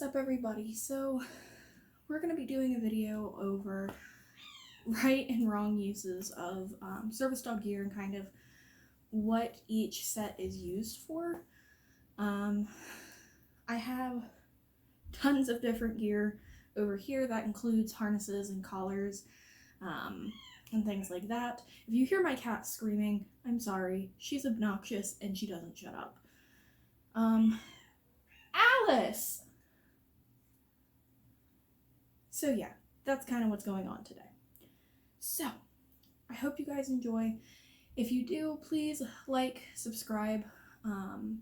up, everybody? So we're going to be doing a video over right and wrong uses of service dog gear and kind of what each set is used for. I have tons of different gear over here that includes harnesses and collars and things like that. If you hear my cat screaming, I'm sorry. She's obnoxious and she doesn't shut up. Alice! So yeah, that's kind of what's going on today. So, I hope you guys enjoy. If you do, please like, subscribe,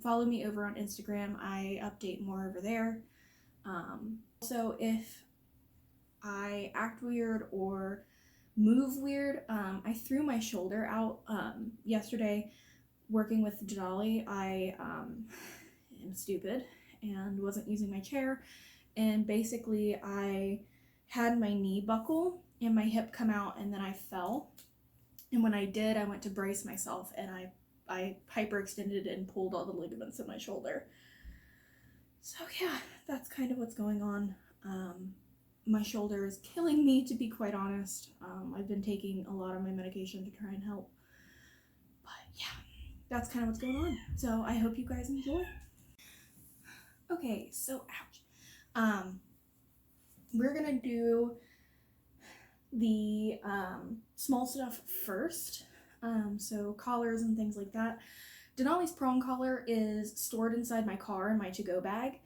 follow me over on Instagram. I update more over there. Also, if I act weird or move weird, I threw my shoulder out yesterday working with Denali. I am stupid and wasn't using my chair, and basically I had my knee buckle and my hip come out, and then I fell, and when I did, I went to brace myself and I hyperextended and pulled all the ligaments in my shoulder. So yeah, that's kind of what's going on. My shoulder is killing me, to be quite honest. I've been taking a lot of my medication to try and help, but yeah, that's kind of what's going on. So I hope you guys enjoy. Okay, so ouch. We're gonna do the small stuff first. So collars and things like that. Denali's prong collar is stored inside my car in my to-go bag.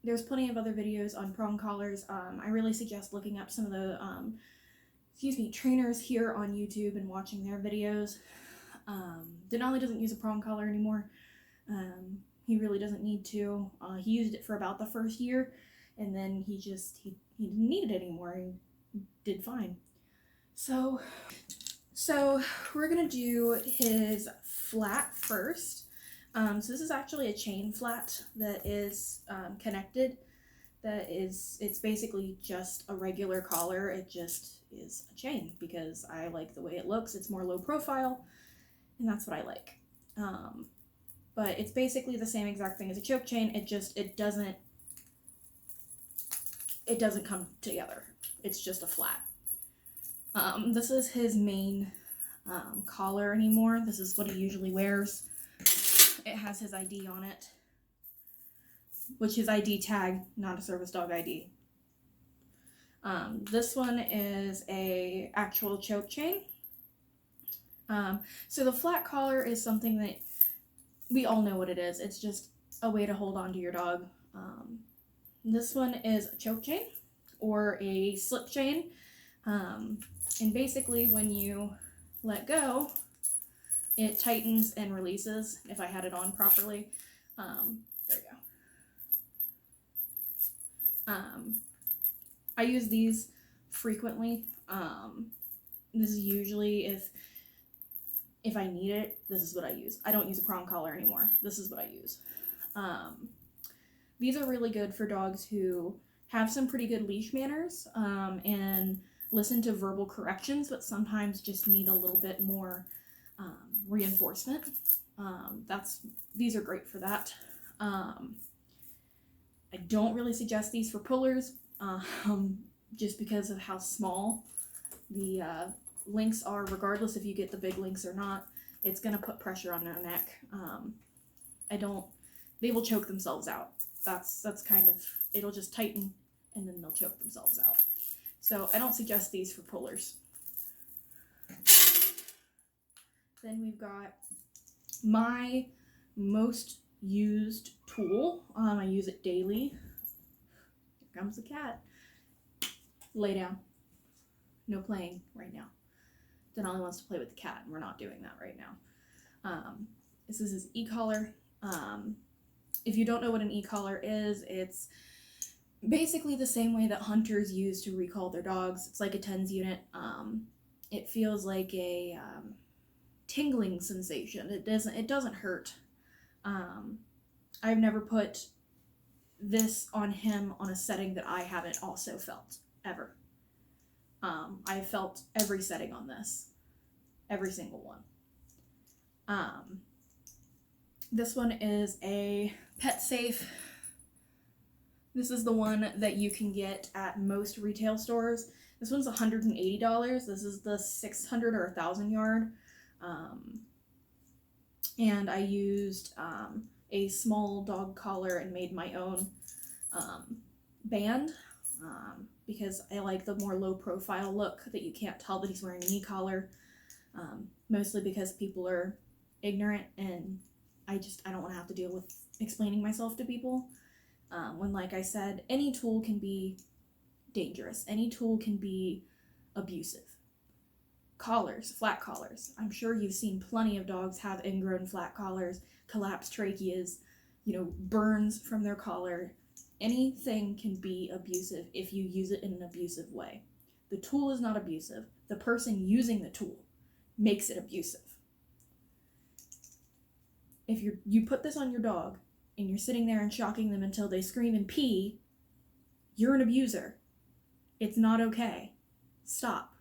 There's plenty of other videos on prong collars. I really suggest looking up some of the trainers here on YouTube and watching their videos. Denali doesn't use a prong collar anymore. He really doesn't need to. He used it for about the first year, and then he didn't need it anymore. He did fine. So we're gonna do his flat first. So this is actually a chain flat that is connected. It's basically just a regular collar. It just is a chain because I like the way it looks. It's more low profile, and that's what I like. But it's basically the same exact thing as a choke chain. It doesn't come together. It's just a flat. This is his main collar anymore. This is what he usually wears. It has his ID on it, which is ID tag, not a service dog ID. This one is a actual choke chain. So the flat collar is something that we all know what it is. It's just a way to hold on to your dog. This one is a choke chain or a slip chain. And basically when you let go, it tightens and releases. If I had it on properly. There we go. I use these frequently. This is usually if I need it, this is what I use. I don't use a prong collar anymore. This is what I use. These are really good for dogs who have some pretty good leash manners and listen to verbal corrections, but sometimes just need a little bit more reinforcement. These are great for that. I don't really suggest these for pullers just because of how small the links are. Regardless if you get the big links or not, it's going to put pressure on their neck. They will choke themselves out. That's kind of, it'll just tighten and then they'll choke themselves out. So I don't suggest these for pullers. Then we've got my most used tool. I use it daily. Here comes the cat. Lay down. No playing right now. Denali wants to play with the cat, and we're not doing that right now. This is his e-collar. If you don't know what an e-collar is, it's basically the same way that hunters use to recall their dogs. It's like a TENS unit. It feels like a tingling sensation. It doesn't hurt. I've never put this on him on a setting that I haven't also felt, ever. I've felt every setting on this. Every single one. This one is a pet safe This is the one that you can get at most retail stores. This one's $180. This is the 600 or 1,000 yard. And I used a small dog collar and made my own band because I like the more low profile look that you can't tell that he's wearing a knee collar, mostly because people are ignorant and I don't want to have to deal with explaining myself to people. When, like I said, any tool can be dangerous. Any tool can be abusive. Collars, flat collars. I'm sure you've seen plenty of dogs have ingrown flat collars, collapsed tracheas, burns from their collar. Anything can be abusive if you use it in an abusive way. The tool is not abusive. The person using the tool makes it abusive. If you put this on your dog and you're sitting there and shocking them until they scream and pee, you're an abuser. It's not okay. Stop.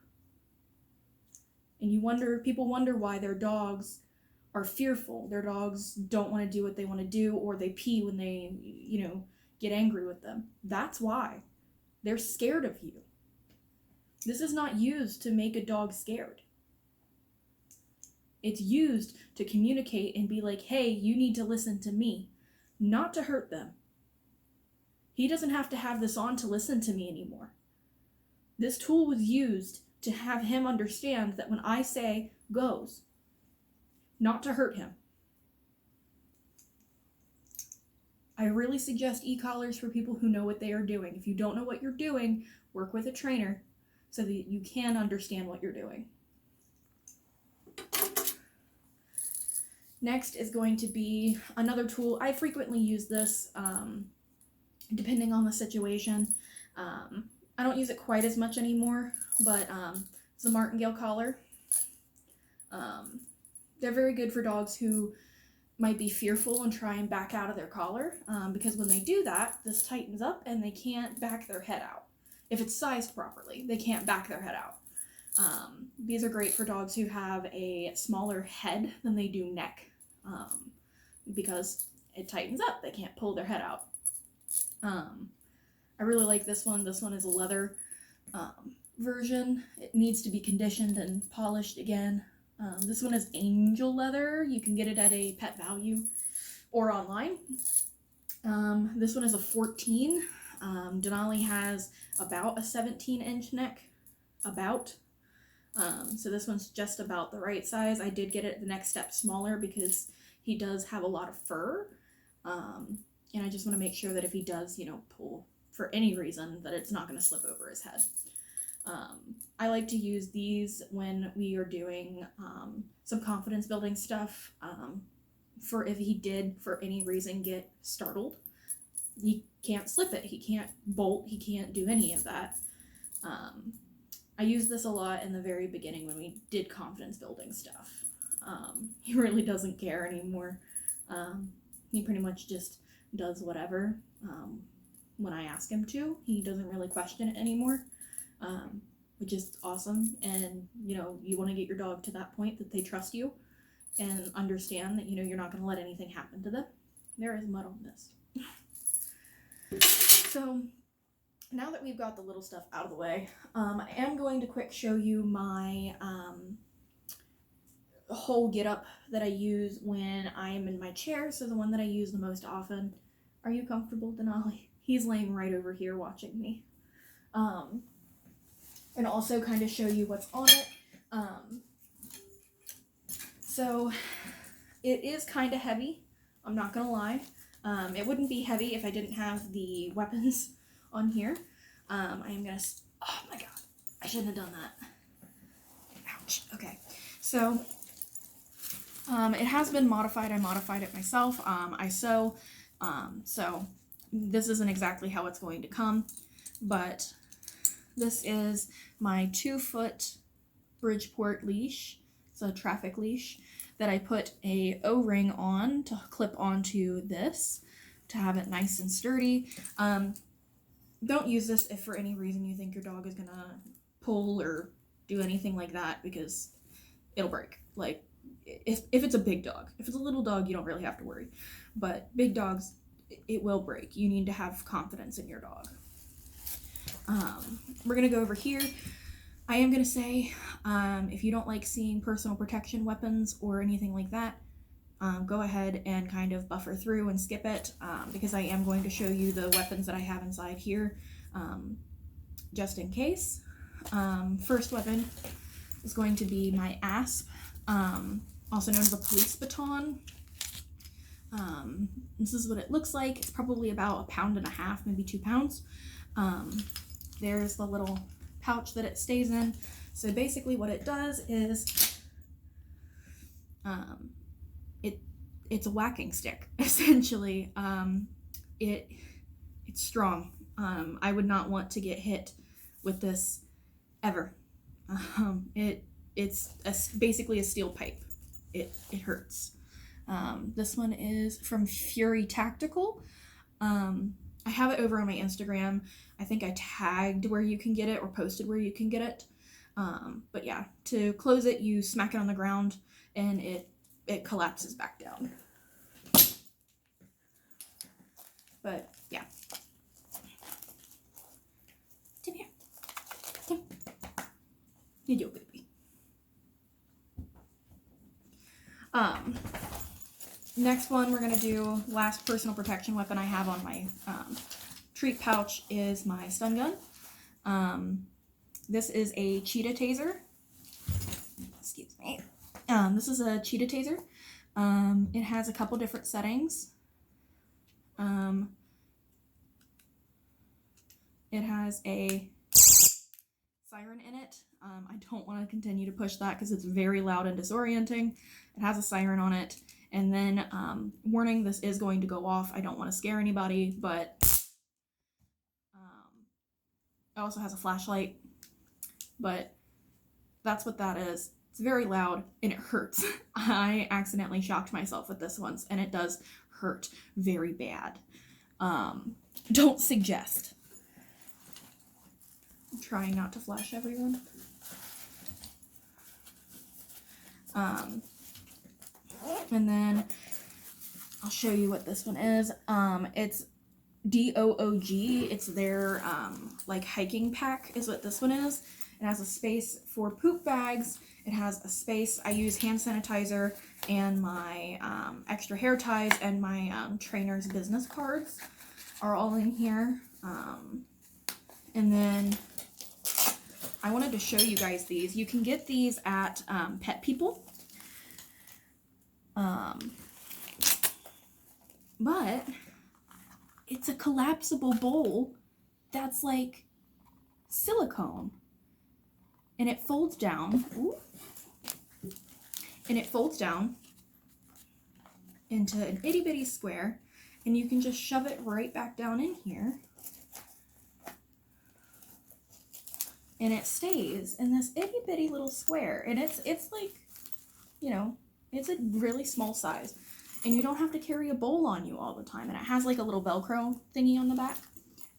And people wonder why their dogs are fearful. Their dogs don't want to do what they want to do, or they pee when they, get angry with them. That's why. They're scared of you. This is not used to make a dog scared. It's used to communicate and be like, hey, you need to listen to me, not to hurt them. He doesn't have to have this on to listen to me anymore. This tool was used to have him understand that when I say goes, not to hurt him. I really suggest e-collars for people who know what they are doing. If you don't know what you're doing, work with a trainer so that you can understand what you're doing. Next is going to be another tool. I frequently use this depending on the situation. I don't use it quite as much anymore, but it's a Martingale collar. They're very good for dogs who might be fearful and try and back out of their collar, because when they do that, this tightens up and they can't back their head out. If it's sized properly, they can't back their head out. These are great for dogs who have a smaller head than they do neck, because it tightens up. They can't pull their head out. I really like this one. This one is a leather version. It needs to be conditioned and polished again. This one is angel leather. You can get it at a Pet Value or online. This one is a 14. Denali has about a 17-inch neck. So this one's just about the right size. I did get it the next step smaller because he does have a lot of fur. And I just want to make sure that if he does, pull for any reason, that it's not going to slip over his head. I like to use these when we are doing some confidence building stuff. For if he did, for any reason, get startled, he can't slip it, he can't bolt, he can't do any of that. I used this a lot in the very beginning when we did confidence building stuff. He really doesn't care anymore. He pretty much just does whatever when I ask him to. He doesn't really question it anymore, which is awesome. And you want to get your dog to that point that they trust you and understand that you're not going to let anything happen to them. There is mud on this. So now that we've got the little stuff out of the way, I am going to quick show you my whole get up that I use when I am in my chair. So the one that I use the most often. Are you comfortable, Denali? He's laying right over here watching me. And also kind of show you what's on it. So it is kind of heavy. I'm not gonna lie. It wouldn't be heavy if I didn't have the weapons on here. I am gonna, oh my god, I shouldn't have done that. Ouch. Okay, so it has been modified. I modified it myself. I sew, so this isn't exactly how it's going to come, but this is my 2-foot Bridgeport leash. It's a traffic leash that I put a O-ring on to clip onto this to have it nice and sturdy. Don't use this if for any reason you think your dog is gonna pull or do anything like that, because it'll break. Like if it's a big dog. If it's a little dog, you don't really have to worry. But big dogs, it will break. You need to have confidence in your dog. We're gonna go over here. I am gonna say, if you don't like seeing personal protection weapons or anything like that, go ahead and kind of buffer through and skip it, because I am going to show you the weapons that I have inside here, just in case. First weapon is going to be my asp, also known as a police baton. This is what it looks like. It's probably about 1.5 pounds, maybe 2 pounds. There's the little pouch that it stays in. So basically what it does is, it's a whacking stick, essentially. It's strong. I would not want to get hit with this ever. It's basically a steel pipe. It hurts. This one is from Fury Tactical. I have it over on my Instagram. I think I tagged where you can get it or posted where you can get it. But yeah, to close it, you smack it on the ground and it collapses back down. But yeah. Come here. Come. You do, baby. Next one we're gonna do, last personal protection weapon I have on my treat pouch is my stun gun. This is a cheetah taser. Excuse me. This is a cheetah taser. It has a couple different settings. It has a siren in it. I don't want to continue to push that because it's very loud and disorienting. It has a siren on it. And then, warning, this is going to go off. I don't want to scare anybody, but it also has a flashlight. But that's what that is. It's very loud and it hurts. I accidentally shocked myself with this once, and it does hurt very bad. Don't suggest. I'm trying not to flash everyone. And then I'll show you what this one is. It's DOOG. It's their like hiking pack is what this one is. It has a space for poop bags. It has a space. I use hand sanitizer and my extra hair ties, and my trainer's business cards are all in here. And then I wanted to show you guys these. You can get these at Pet People. But it's a collapsible bowl that's like silicone, and it folds down. Ooh, and it folds down into an itty bitty square, and you can just shove it right back down in here, and it stays in this itty bitty little square. And it's like, you know, it's a really small size, and you don't have to carry a bowl on you all the time. And it has like a little Velcro thingy on the back.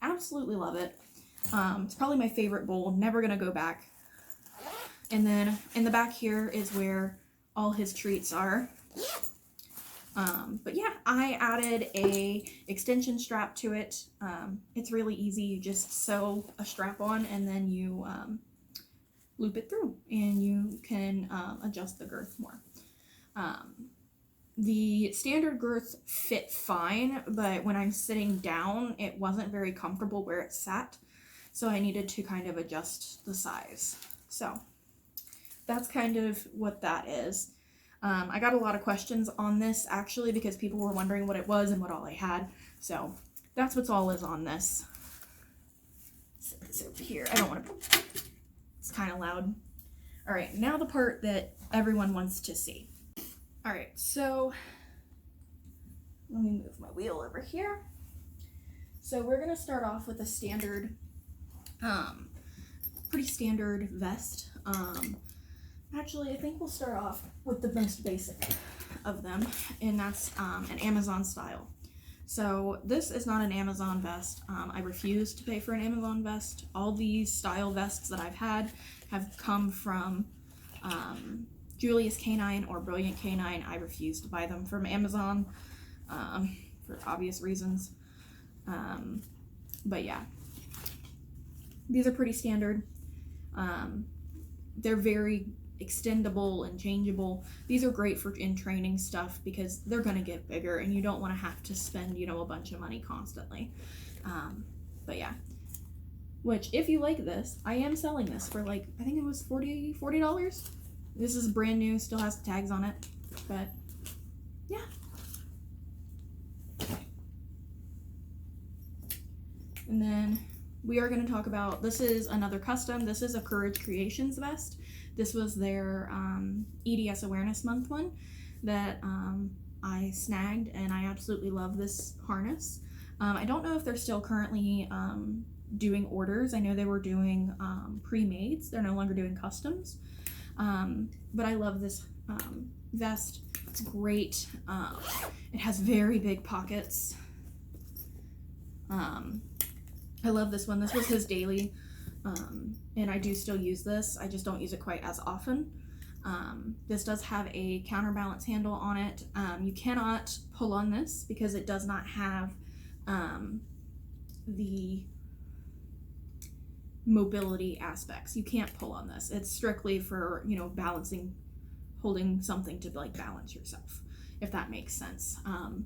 Absolutely love it. It's probably my favorite bowl. Never gonna go back. And then in the back here is where all his treats are. But yeah, I added a extension strap to it. It's really easy. You just sew a strap on, and then you loop it through, and you can adjust the girth more. The standard girth fit fine, but when I'm sitting down, it wasn't very comfortable where it sat, so I needed to kind of adjust the size. So that's kind of what that is. I got a lot of questions on this, actually, because people were wondering what it was and what all I had. So that's what's all is on this. Set this over here. I don't want to... It's kind of loud. All right, now the part that everyone wants to see. All right, so let me move my wheel over here. So we're going to start off with a standard, pretty standard vest. Actually, I think we'll start off with the most basic of them, and that's an Amazon style. So this is not an Amazon vest. I refuse to pay for an Amazon vest. All these style vests that I've had have come from Julius Canine or Brilliant Canine. I refuse to buy them from Amazon. for obvious reasons. But yeah, these are pretty standard. They're very extendable and changeable. These are great for in training stuff because they're going to get bigger and you don't want to have to spend, you know, a bunch of money constantly. But yeah, which if you like this, I am selling this for like, I think it was $40. This is brand new, still has the tags on it, but yeah. And then we are going to talk about, this is another custom. This is a Courage Creations vest. This was their EDS Awareness Month one that I snagged, and I absolutely love this harness. I don't know if they're still currently doing orders. I know they were doing pre-mades. They're no longer doing customs. But I love this vest. It's great. It has very big pockets. I love this one. This was his daily, and I do still use this. I just don't use it quite as often. This does have a counterbalance handle on it. You cannot pull on this because it does not have the mobility aspects. You can't pull on this. It's strictly for, you know, balancing, holding something to like balance yourself, if that makes sense.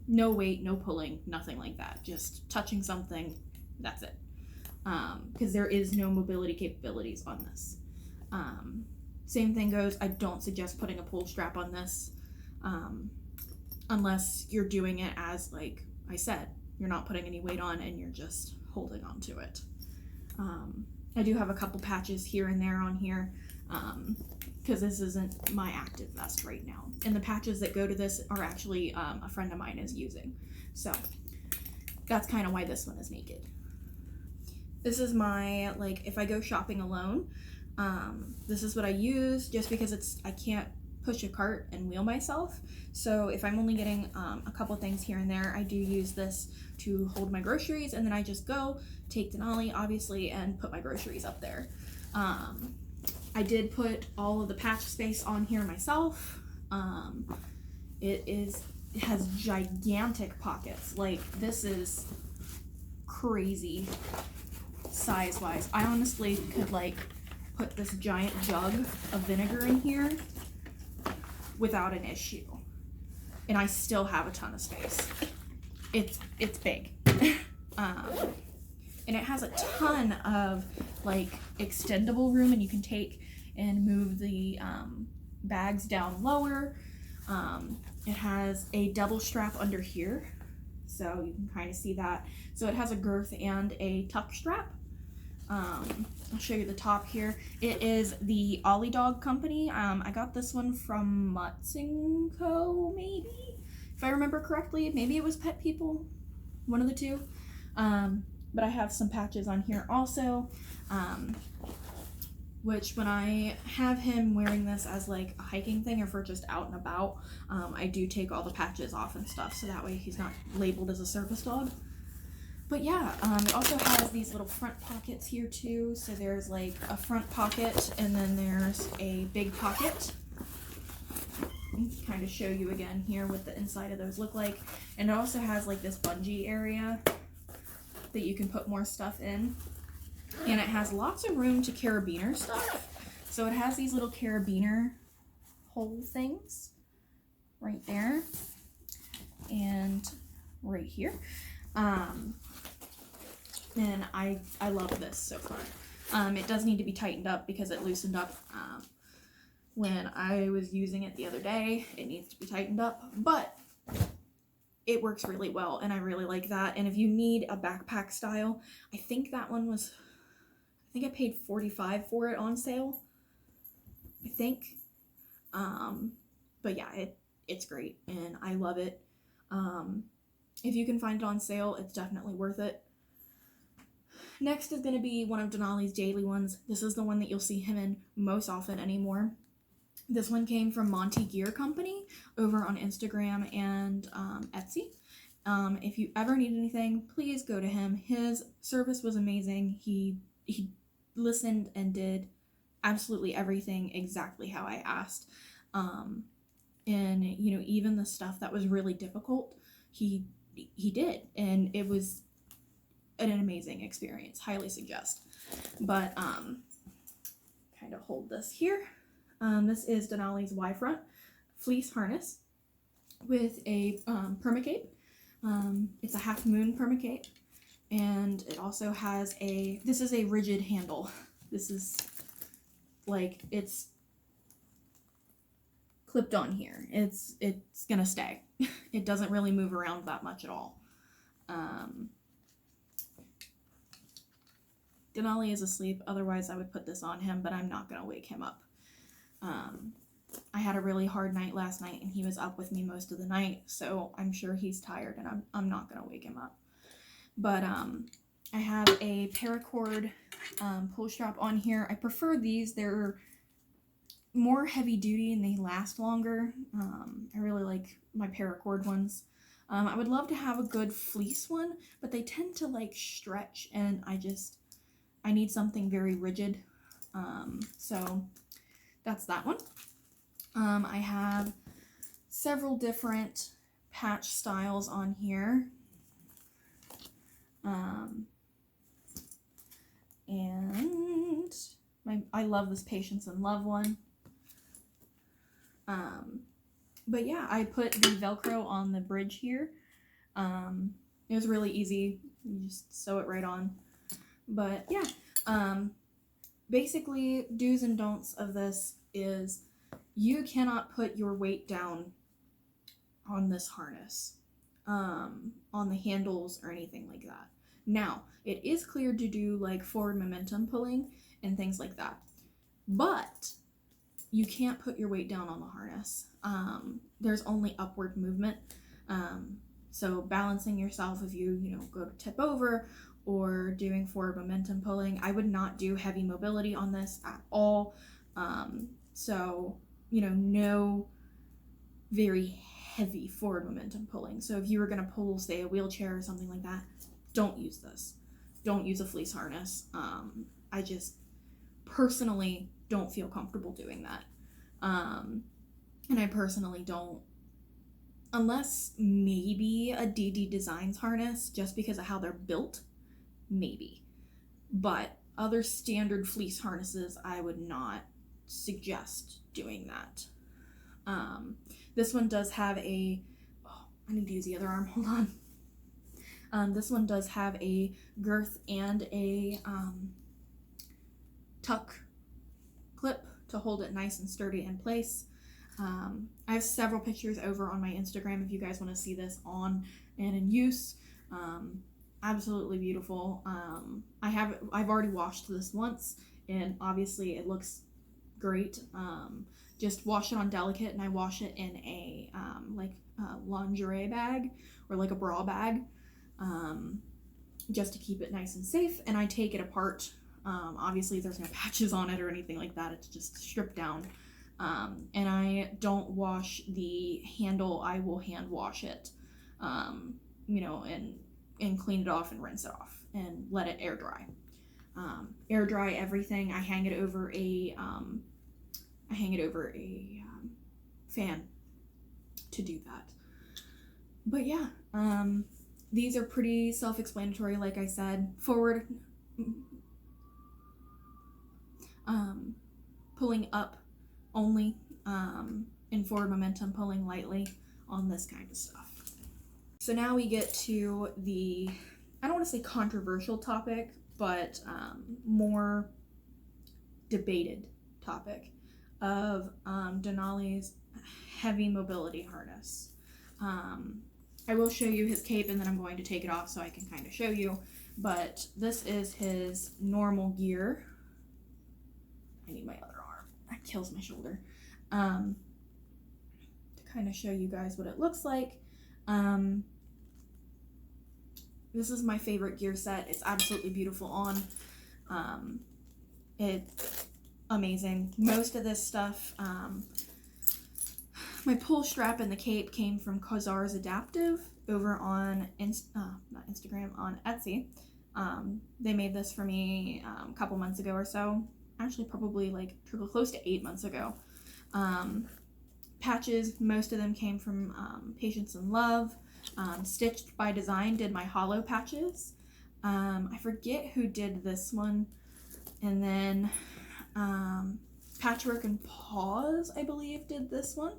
No weight, no pulling, nothing like that. Just touching something, that's it. Because there is no mobility capabilities on this. Same thing goes, I don't suggest putting a pull strap on this unless you're doing it as, like I said, you're not putting any weight on and you're just holding on to it. I do have a couple patches here and there on here because this isn't my active vest right now. And the patches that go to this are actually a friend of mine is using. So that's kind of why this one is naked. This is my, like, if I go shopping alone, this is what I use just because I can't push a cart and wheel myself. So if I'm only getting a couple things here and there, I do use this to hold my groceries, and then I just go take Denali, obviously, and put my groceries up there. I did put all of the patch space on here myself. It has gigantic pockets. Like, this is crazy size-wise. I honestly could, like, put this giant jug of vinegar in here without an issue. And I still have a ton of space. It's big. And it has a ton of, like, extendable room, and you can take and move the bags down lower. It has a double strap under here, so you can kind of see that. So it has a girth and a tuck strap. I'll show you the top here. It is the Ollie Dog company. I got this one from Martingale, maybe, if I remember correctly. Maybe it was Pet People, one of the two. But I have some patches on here also, which when I have him wearing this as like a hiking thing or for just out and about, I do take all the patches off and stuff, so that way he's not labeled as a service dog. But yeah, it also has these little front pockets here too. So there's like a front pocket, and then there's a big pocket. Kind of show you again here what the inside of those look like. And it also has like this bungee area that you can put more stuff in. And it has lots of room to carabiner stuff. So it has these little carabiner hole things right there and right here. And I love this so far. It does need to be tightened up because it loosened up when I was using it the other day. It needs to be tightened up, but it works really well, and I really like that. And if you need a backpack style, I think that one was, I think I paid $45 for it on sale, I think. But yeah, it's great, and I love it. If you can find it on sale, it's definitely worth it. Next is going to be one of Denali's daily ones. This is the one that you'll see him in most often anymore. This one came from Monty Gear Company over on Instagram and Etsy. If you ever need anything, please go to him. His service was amazing. He listened and did absolutely everything exactly how I asked. And, you know, even the stuff that was really difficult, he he did, and it was an amazing experience. Highly suggest. But kind of hold this here. This is Denali's Y-front fleece harness with a permacape. It's a half moon permacape, and it also has this is a rigid handle. This is like, it's clipped on here. It's gonna stay. It doesn't really move around that much at all. Denali is asleep, otherwise I would put this on him, but I'm not gonna wake him up. I had a really hard night last night, and he was up with me most of the night, so I'm sure he's tired, and I'm not gonna wake him up. But I have a paracord pull strap on here. I prefer these. They're more heavy duty and they last longer. I really like my paracord ones. I would love to have a good fleece one, but they tend to like stretch, and I need something very rigid. So that's that one. I have several different patch styles on here. And I love this Patience and Love one. But yeah, I put the Velcro on the bridge here. It was really easy. You just sew it right on. But yeah, basically do's and don'ts of this is you cannot put your weight down on this harness, on the handles or anything like that. Now, it is cleared to do like forward momentum pulling and things like that, but you can't put your weight down on the harness. There's only upward movement. So balancing yourself if you go to tip over or doing forward momentum pulling. I would not do heavy mobility on this at all. So, no very heavy forward momentum pulling. So if you were going to pull, say, a wheelchair or something like that, don't use this. Don't use a fleece harness. I just personally don't feel comfortable doing that. And I personally don't, unless maybe a DD Designs harness, just because of how they're built, maybe. But other standard fleece harnesses, I would not suggest doing that. This one does have I need to use the other arm, hold on. This one does have a girth and a tuck clip to hold it nice and sturdy in place. I have several pictures over on my Instagram if you guys want to see this on and in use. Absolutely beautiful. I've already washed this once, and obviously it looks great. Just wash it on delicate, and I wash it in a lingerie bag or like a bra bag, just to keep it nice and safe. And I take it apart. Obviously there's no patches on it or anything like that. It's just stripped down. And I don't wash the handle. I will hand wash it, and clean it off and rinse it off and let it air dry. Air dry everything. I hang it over a fan to do that. But yeah, these are pretty self-explanatory. Like I said, forward pulling up only, and forward momentum pulling lightly on this kind of stuff. So now we get to the, I don't want to say controversial topic, but more debated topic of Denali's heavy mobility harness. I will show you his cape, and then I'm going to take it off so I can kind of show you, but this is his normal gear. I need my other arm. That kills my shoulder. To kind of show you guys what it looks like. This is my favorite gear set. It's absolutely beautiful on. It's amazing. Most of this stuff, my pull strap and the cape came from Kozar's Adaptive over on not Instagram, on Etsy. They made this for me a couple months ago or so. Actually, probably like close to 8 months ago. Patches, most of them came from Patience and Love. Stitched by Design did my hollow patches. I forget who did this one. And then Patchwork and Paws, I believe, did this one.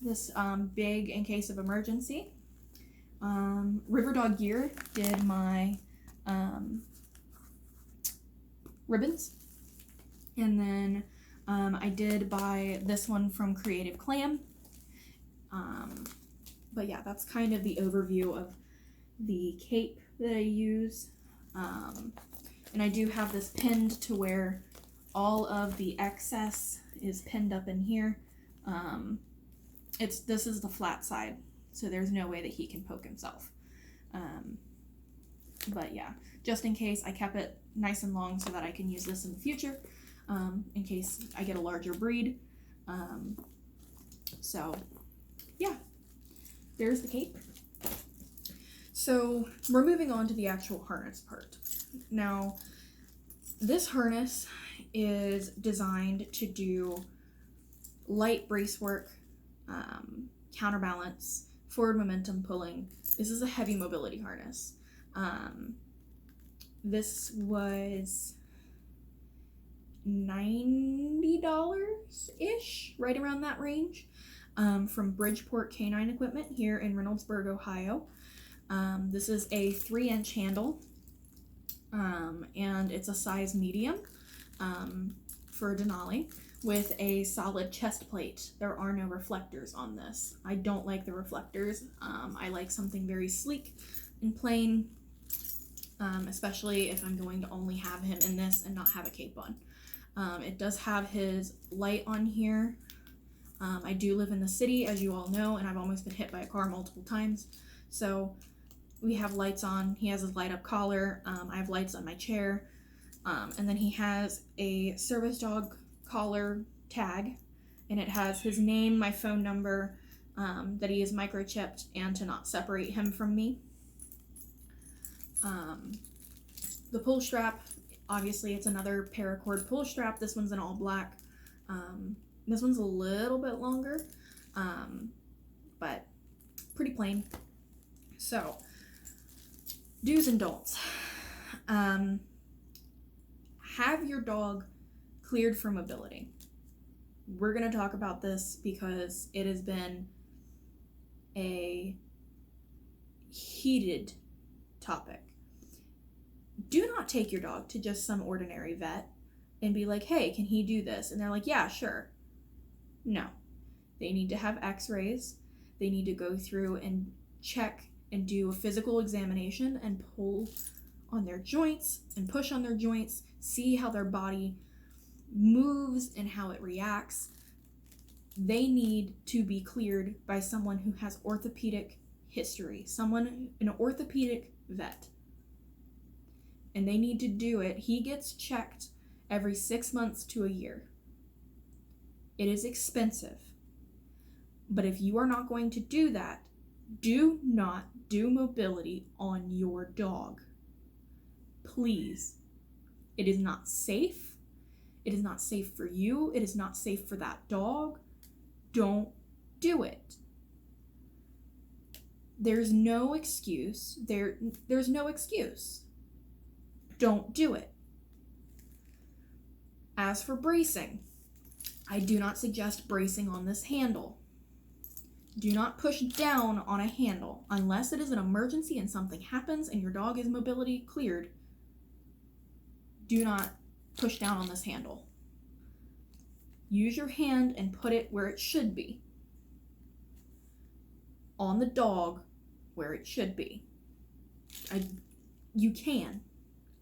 This big in case of emergency. Riverdog Gear did my ribbons. And then I did buy this one from Creative Clam. But yeah, that's kind of the overview of the cape that I use. And I do have this pinned to where all of the excess is pinned up in here. This is the flat side, so there's no way that he can poke himself. But yeah, just in case, I kept it nice and long so that I can use this in the future, in case I get a larger breed. So yeah, there's the cape. So we're moving on to the actual harness part. Now, this harness is designed to do light brace work, counterbalance, forward momentum pulling. This is a heavy mobility harness. This was $90-ish, right around that range, from Bridgeport Canine Equipment here in Reynoldsburg, Ohio. This is a 3-inch handle, and it's a size medium for Denali with a solid chest plate. There are no reflectors on this. I don't like the reflectors. I like something very sleek and plain, especially if I'm going to only have him in this and not have a cape on. It does have his light on here. I do live in the city, as you all know, and I've almost been hit by a car multiple times. So we have lights on. He has his light up collar. I have lights on my chair. And then he has a service dog collar tag, and it has his name, my phone number, that he is microchipped, and to not separate him from me. The pull strap, obviously it's another paracord pull strap. This one's in all black. This one's a little bit longer, but pretty plain. So, do's and don'ts. Have your dog cleared for mobility. We're going to talk about this because it has been a heated topic. Do not take your dog to just some ordinary vet and be like, hey, can he do this? And they're like, yeah, sure. No. They need to have x-rays. They need to go through and check and do a physical examination and pull on their joints and push on their joints, see how their body moves and how it reacts. They need to be cleared by someone who has orthopedic history, an orthopedic vet. And they need to do it. He gets checked every 6 months to a year. It is expensive. But if you are not going to do that, do not do mobility on your dog. Please. It is not safe. It is not safe for you. It is not safe for that dog. Don't do it. There's no excuse. There's no excuse. Don't do it. As for bracing, I do not suggest bracing on this handle. Do not push down on a handle unless it is an emergency and something happens and your dog is mobility cleared. Do not push down on this handle. Use your hand and put it where it should be. On the dog where it should be. You can,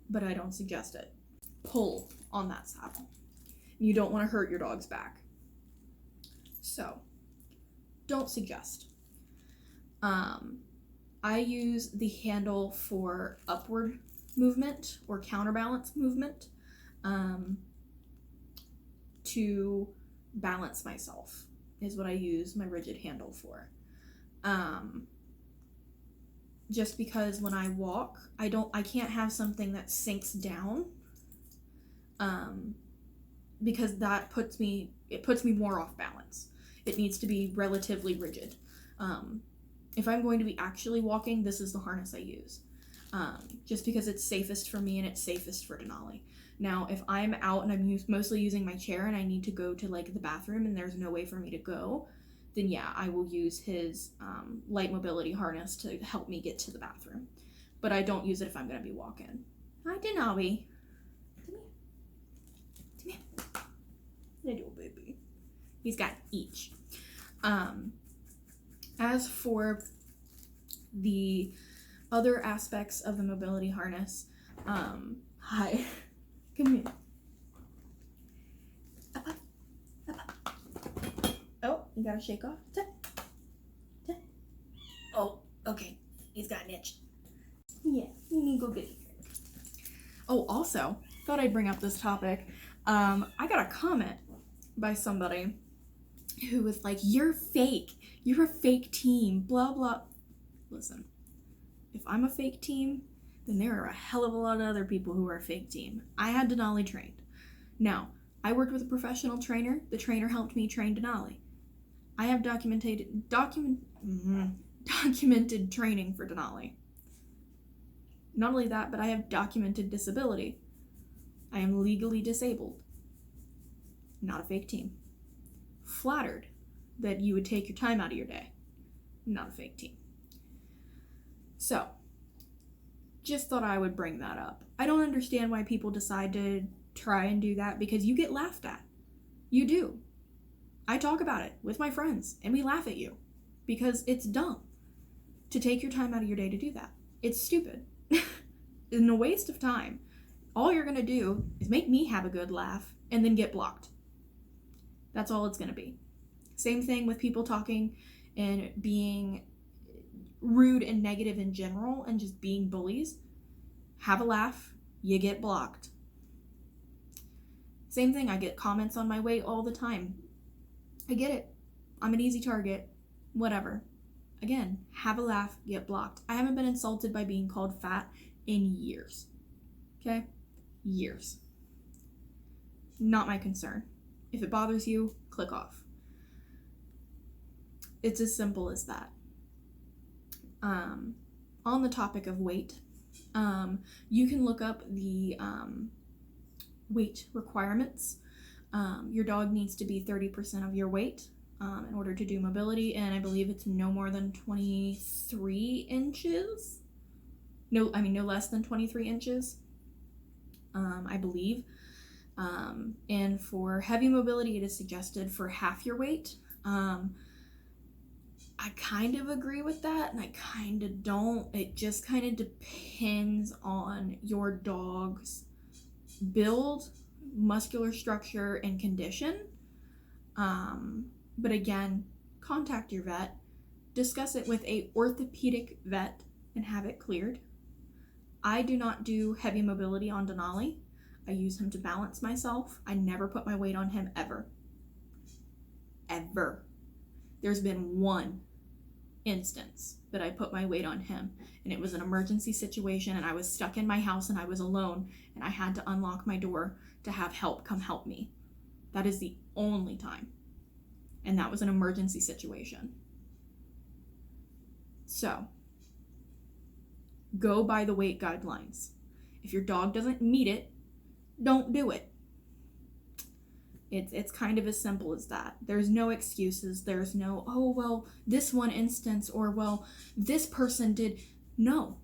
but I don't suggest it. Pull on that saddle. You don't want to hurt your dog's back. So, don't suggest. I use the handle for upward movement or counterbalance movement to balance myself is what I use my rigid handle for. Just because when I walk, I can't have something that sinks down, because that puts me more off balance. It needs to be relatively rigid. if I'm going to be actually walking, this is the harness I use. Just because it's safest for me and it's safest for Denali. Now, if I'm out and I'm mostly using my chair and I need to go to like the bathroom and there's no way for me to go, then yeah, I will use his light mobility harness to help me get to the bathroom. But I don't use it if I'm going to be walking. Hi, Denali. Come here. Come here. Little baby. He's got each. As for the other aspects of the mobility harness, hi. Come here. Up, up. Up, up. Oh, you gotta shake off. Oh, okay. He's got an itch. Yeah, you need to go get it. Oh, also, thought I'd bring up this topic. I got a comment by somebody who was like, "You're fake. You're a fake team, blah, blah." Listen, if I'm a fake team, then there are a hell of a lot of other people who are a fake team. I had Denali trained. Now, I worked with a professional trainer. The trainer helped me train Denali. I have documented training for Denali. Not only that, but I have documented disability. I am legally disabled. Not a fake team. Flattered that you would take your time out of your day. Not a fake team. So, just thought I would bring that up. I don't understand why people decide to try and do that, because you get laughed at. You do. I talk about it with my friends and we laugh at you because it's dumb to take your time out of your day to do that. It's stupid. It's a waste of time. All you're going to do is make me have a good laugh and then get blocked. That's all it's going to be. Same thing with people talking and being rude and negative in general and just being bullies. Have a laugh, you get blocked. Same thing, I get comments on my weight all the time. I get it. I'm an easy target. Whatever. Again, have a laugh, get blocked. I haven't been insulted by being called fat in years. Okay? Years. Not my concern. If it bothers you, click off. It's as simple as that. On the topic of weight, you can look up the weight requirements. Your dog needs to be 30% of your weight in order to do mobility, and I believe it's no more than 23 inches. No less than 23 inches, I believe. And for heavy mobility, it is suggested for half your weight. I kind of agree with that, and I kind of don't. It just kind of depends on your dog's build, muscular structure, and condition. But again, contact your vet, discuss it with a orthopedic vet, and have it cleared. I do not do heavy mobility on Denali. I use him to balance myself. I never put my weight on him, ever. Ever. There's been one instance that I put my weight on him, and it was an emergency situation, and I was stuck in my house and I was alone, and I had to unlock my door to have help come help me. That is the only time. And that was an emergency situation. So, go by the weight guidelines. If your dog doesn't meet it, don't do it. It's kind of as simple as that. There's no excuses. There's no, oh, well, this one instance, or, well, this person did. No.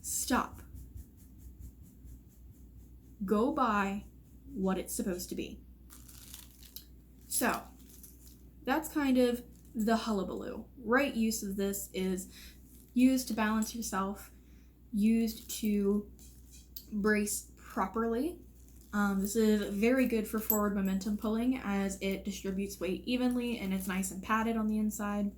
Stop. Go by what it's supposed to be. So, that's kind of the hullabaloo. Right use of this is used to balance yourself, used to brace properly. This is very good for forward momentum pulling, as it distributes weight evenly and it's nice and padded on the inside.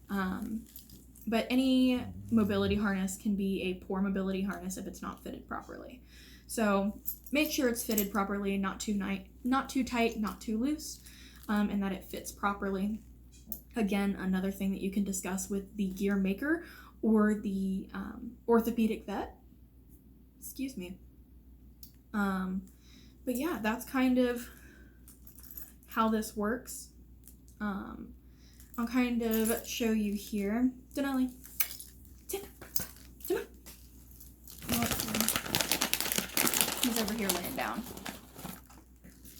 But any mobility harness can be a poor mobility harness if it's not fitted properly. So make sure it's fitted properly, not too tight, not too loose, and that it fits properly. Again, another thing that you can discuss with the gear maker or the orthopedic vet. Excuse me. But yeah, that's kind of how this works. I'll kind of show you here. Denali, sit. Come on. He's over here laying down.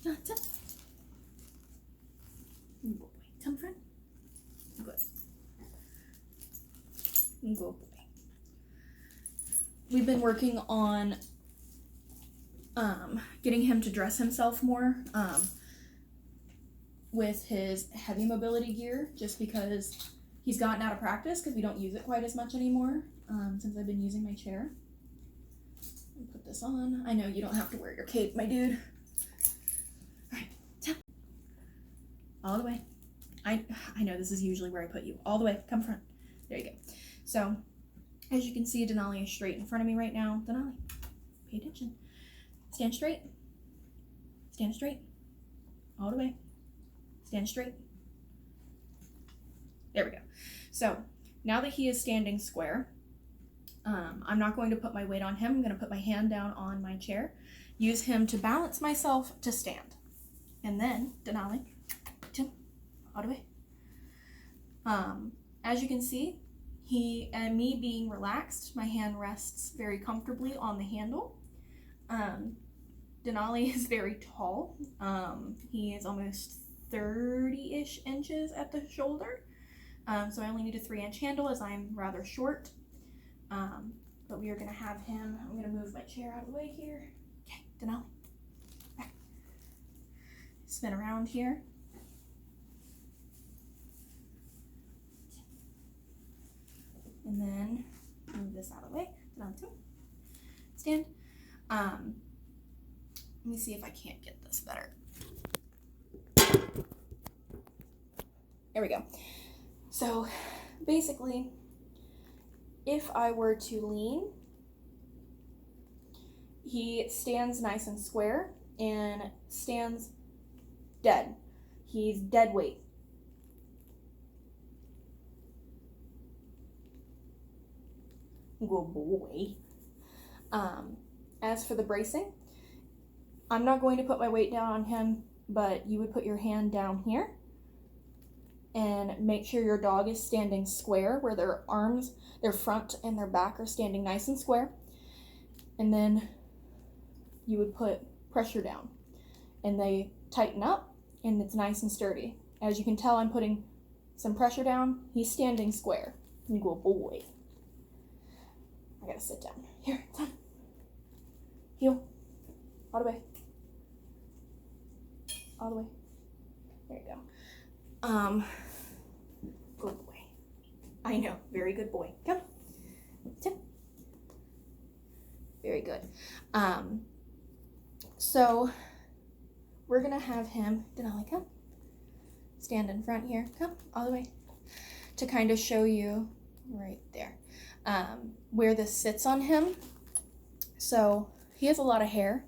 Sit. Good boy. Come, friend. Good. Good boy. We've been working on getting him to dress himself more with his heavy mobility gear, just because he's gotten out of practice because we don't use it quite as much anymore since I've been using my chair. Put this on. I know you don't have to wear your cape, my dude. All right, tap. All the way. I know this is usually where I put you. All the way. Come front. There you go. So, as you can see, Denali is straight in front of me right now. Denali, pay attention. Stand straight. Stand straight. All the way. Stand straight. There we go. So, now that he is standing square, I'm not going to put my weight on him. I'm going to put my hand down on my chair, use him to balance myself to stand. And then, Denali, all the way. As you can see, he and me being relaxed, my hand rests very comfortably on the handle. Denali is very tall. He is almost 30-ish inches at the shoulder. So I only need a 3-inch handle as I'm rather short. But we are going to have him, I'm going to move my chair out of the way here. Okay, Denali, back. Spin around here. And then move this out of the way. Stand. Let me see if I can't get this better. There we go. So basically, if I were to lean, he stands nice and square and stands dead. He's dead weight. Good boy. As for the bracing, I'm not going to put my weight down on him, but you would put your hand down here and make sure your dog is standing square, where their arms, their front and their back are standing nice and square. And then you would put pressure down and they tighten up and it's nice and sturdy. As you can tell, I'm putting some pressure down. He's standing square. Good boy. I gotta sit down. Here, time. Heel. All the way. All the way. There you go. Good boy. I know, very good boy. Come. Sit. Very good. So we're gonna have him, Denali, come. Stand in front here. Come, all the way. To kind of show you right there. Where this sits on him. So he has a lot of hair,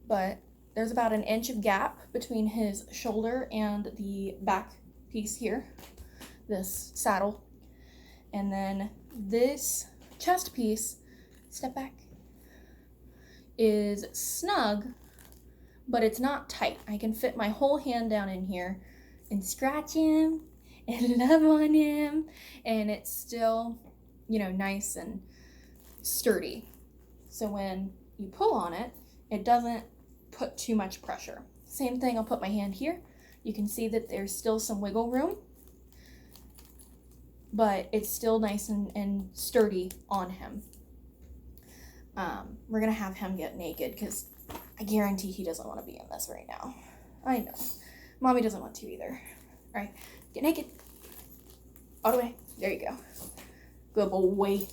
but there's about an inch of gap between his shoulder and the back piece here, this saddle. And then this chest piece, step back, is snug, but it's not tight. I can fit my whole hand down in here and scratch him and love on him, and it's still, you know, nice and sturdy. So when you pull on it, it doesn't put too much pressure. Same thing, I'll put my hand here. You can see that there's still some wiggle room, but it's still nice and sturdy on him. We're gonna have him get naked because I guarantee he doesn't want to be in this right now. I know. Mommy doesn't want to either. All right, get naked. All the way. There you go. Good boy.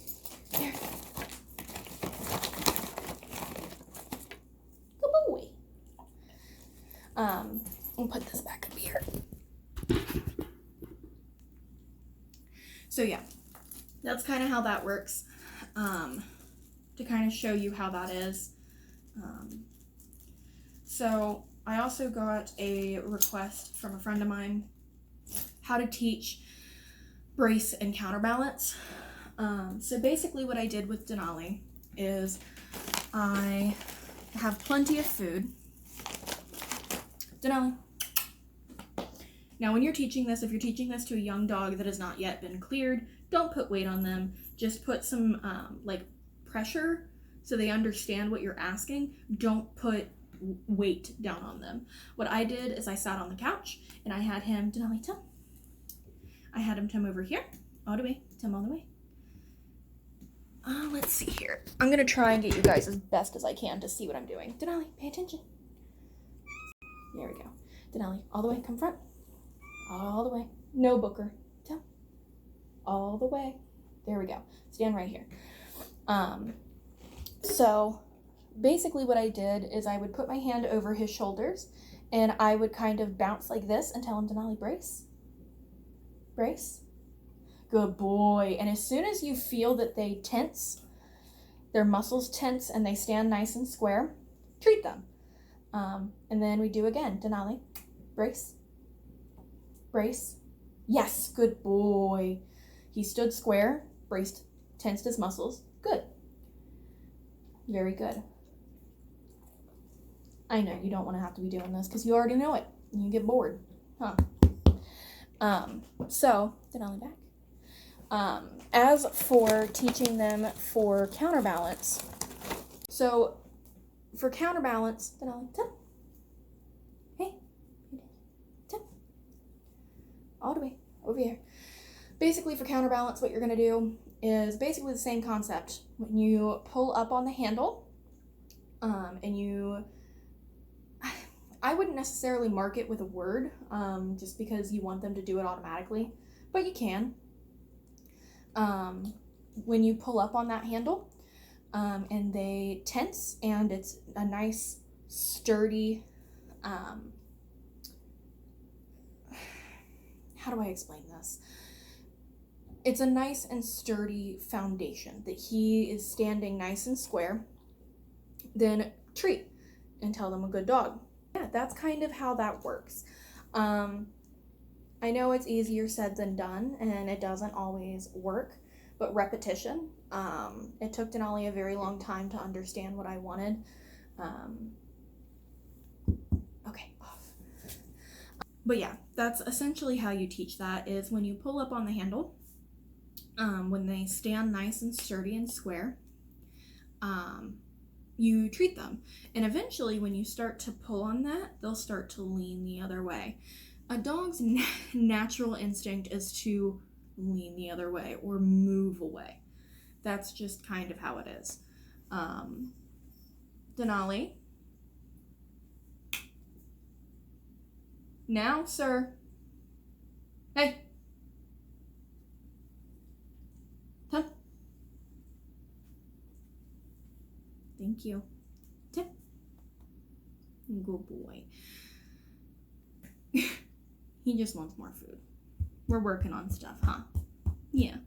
There. Good boy. I'll put this back up here. So yeah, that's kind of how that works. To kind of show you how that is. So I also got a request from a friend of mine how to teach brace and counterbalance. So basically what I did with Denali is I have plenty of food. Denali. Now, when you're teaching this, if you're teaching this to a young dog that has not yet been cleared, don't put weight on them. Just put some like pressure so they understand what you're asking. Don't put weight down on them. What I did is I sat on the couch and I had him, Denali, Tim. I had him come over here, all the way, Tim, all the way. Let's see here. I'm gonna try and get you guys as best as I can to see what I'm doing. Denali, pay attention. There we go. Denali, all the way, come front. All the way. No Booker. Tim. All the way. There we go. Stand right here. So basically what I did is I would put my hand over his shoulders and I would kind of bounce like this and tell him, Denali, brace. Brace. Good boy. And as soon as you feel that they tense, their muscles tense and they stand nice and square, treat them. And then we do again. Denali, brace. Brace. Yes, good boy. He stood square, braced, tensed his muscles. Good. Very good. I know you don't want to have to be doing this because you already know it. You get bored. Huh. So, Denali back. As for teaching them for counterbalance, so for counterbalance, Denali, Tim. Hey, Tim. All the way over here. Basically for counterbalance, what you're going to do is basically the same concept. When you pull up on the handle, and you, I wouldn't necessarily mark it with a word, just because you want them to do it automatically, but you can. When you pull up on that handle, and they tense, and it's a nice, sturdy, how do I explain this? It's a nice and sturdy foundation that he is standing nice and square. Then treat and tell them a good dog. Yeah, that's kind of how that works. I know it's easier said than done, and it doesn't always work, but repetition. It took Denali a very long time to understand what I wanted. Okay, off. But yeah, that's essentially how you teach that, is when you pull up on the handle, when they stand nice and sturdy and square, you treat them. And eventually when you start to pull on that, they'll start to lean the other way. A dog's natural instinct is to lean the other way or move away. That's just kind of how it is. Denali. Now, sir. Hey. Huh? Thank you. Tip. Good boy. He just wants more food. We're working on stuff, huh? Yeah.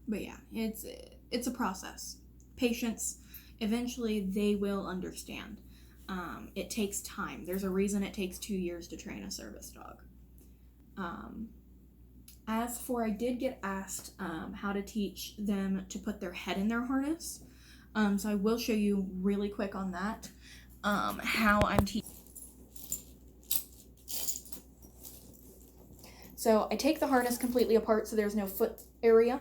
But yeah, it's a process. Patience. Eventually they will understand. It takes time. There's a reason it takes 2 years to train a service dog. As for, I did get asked how to teach them to put their head in their harness. So I will show you really quick on that, how I'm teaching. So I take the harness completely apart so there's no foot area.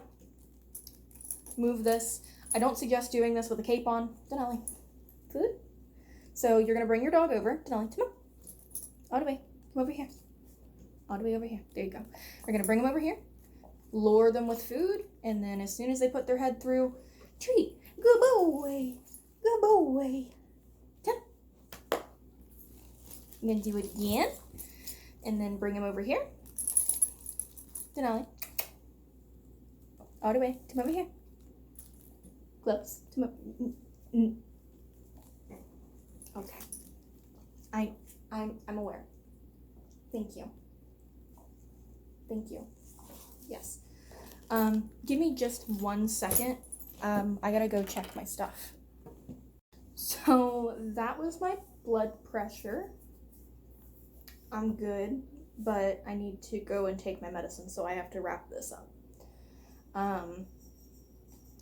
Move this. I don't suggest doing this with a cape on. Denali, food. So you're going to bring your dog over. Denali, come on. All the way. Come over here. All the way over here. There you go. We're going to bring them over here. Lure them with food. And then as soon as they put their head through, treat. Good boy. Good boy. Come. I'm going to do it again. And then bring him over here. Denali. All the way. Come over here. Close. Come up. Okay. I'm aware. Thank you. Thank you. Yes. Give me just 1 second. I gotta go check my stuff. So that was my blood pressure. I'm good, but I need to go and take my medicine, so I have to wrap this up.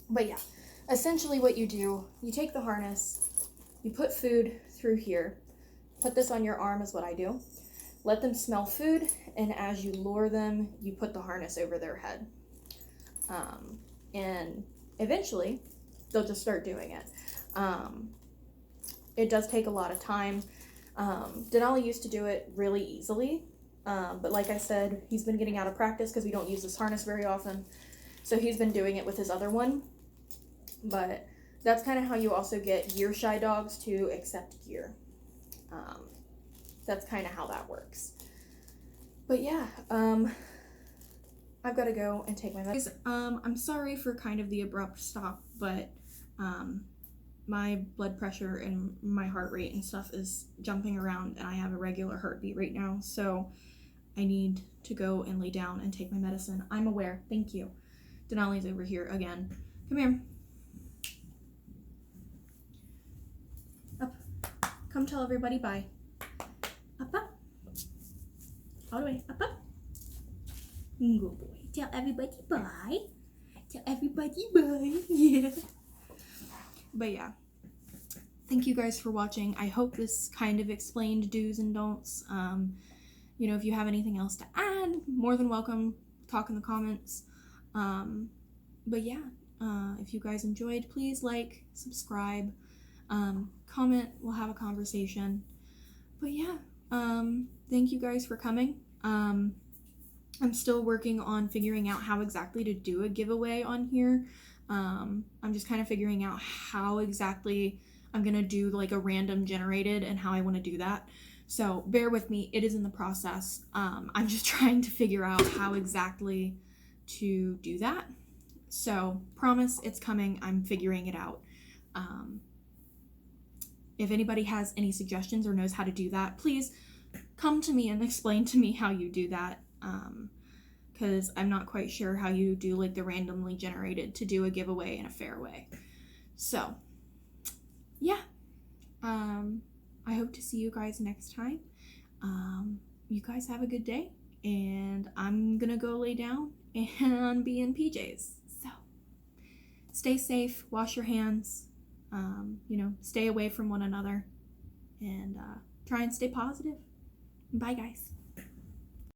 But yeah, essentially what you do, you take the harness, you put food through here, put this on your arm is what I do. let them smell food, and as you lure them, you put the harness over their head. And eventually, they'll just start doing it. It does take a lot of time. Denali used to do it really easily, but like I said, he's been getting out of practice because we don't use this harness very often. So he's been doing it with his other one. But that's kind of how you also get gear-shy dogs to accept gear. That's kind of how that works. But yeah, I've got to go and take my medicine. I'm sorry for kind of the abrupt stop, but my blood pressure and my heart rate and stuff is jumping around, and I have a regular heartbeat right now, so I need to go and lay down and take my medicine. I'm aware. Thank you. Denali's over here again. Come here. Up. Come tell everybody bye. Up, up. All the way. Up, up. Good boy. Tell everybody bye. Tell everybody bye. Yeah. But yeah. Thank you guys for watching. I hope this kind of explained do's and don'ts. You know, if you have anything else to add, more than welcome. Talk in the comments. But yeah, if you guys enjoyed, please like, subscribe, comment. We'll have a conversation. But yeah, thank you guys for coming. I'm still working on figuring out how exactly to do a giveaway on here. I'm just kind of figuring out how exactly I'm gonna do like a random generated and how I want to do that. So bear with me, it is in the process. I'm just trying to figure out how exactly to do that. So promise it's coming. I'm figuring it out. If anybody has any suggestions or knows how to do that, please come to me and explain to me how you do that. Because I'm not quite sure how you do like the randomly generated to do a giveaway in a fair way. So yeah, I hope to see you guys next time. You guys have a good day, and I'm gonna go lay down and be in PJs. So stay safe, wash your hands, you know, stay away from one another, and try and stay positive. Bye guys.